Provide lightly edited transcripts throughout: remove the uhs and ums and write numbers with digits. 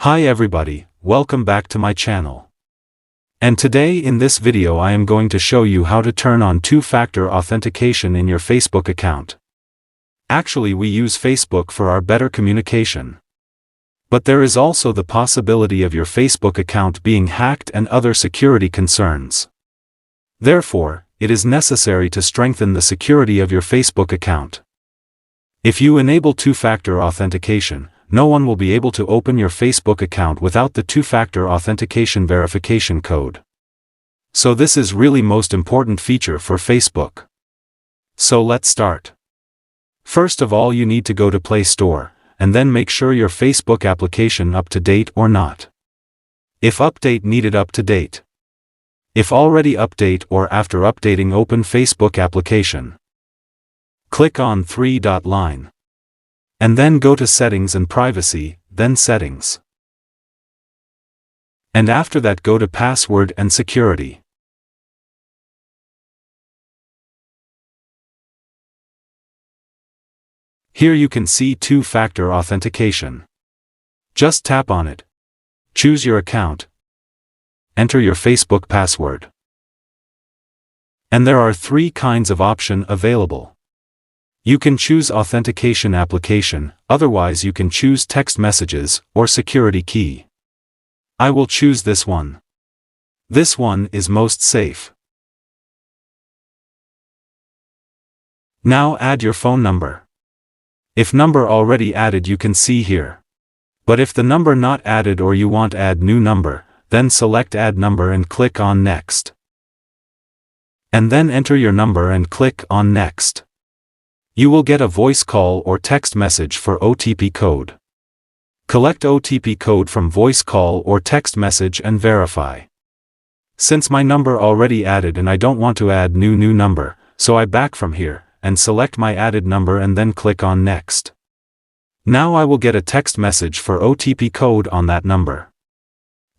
Hi everybody, welcome back to my channel. And today in this video I am going to show you how to turn on two-factor authentication in your Facebook account. Actually we use Facebook for our better communication. But there is also the possibility of your Facebook account being hacked and other security concerns. Therefore, it is necessary to strengthen the security of your Facebook account. If you enable two-factor authentication, no one will be able to open your Facebook account without the two-factor authentication verification code. So this is really most important feature for Facebook. So let's start. First of all you need to go to Play Store, and then make sure your Facebook application up to date or not. If update needed, up to date. If already update or after updating, open Facebook application. Click on three-dot line. And then go to Settings and Privacy, then Settings. And after that go to Password and Security. Here you can see two-factor authentication. Just tap on it. Choose your account. Enter your Facebook password. And there are three kinds of option available. You can choose authentication application, otherwise you can choose text messages, or security key. I will choose this one. This one is most safe. Now add your phone number. If number already added you can see here. But if the number not added or you want add new number, then select add number and click on next. And then enter your number and click on next. You will get a voice call or text message for OTP code. Collect OTP code from voice call or text message and verify. Since my number already added and I don't want to add new number, so I back from here, and select my added number and then click on next. Now I will get a text message for OTP code on that number.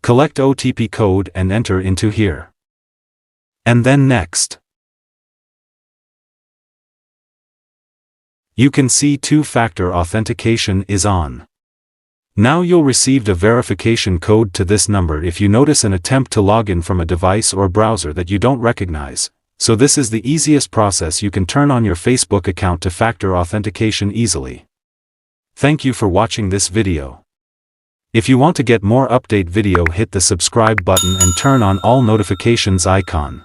Collect OTP code and enter into here. And then next. You can see two-factor authentication is on. Now you'll receive a verification code to this number if you notice an attempt to log in from a device or browser that you don't recognize. So this is the easiest process you can turn on your Facebook account to factor authentication easily. Thank you for watching this video. If you want to get more update video, hit the subscribe button and turn on all notifications icon.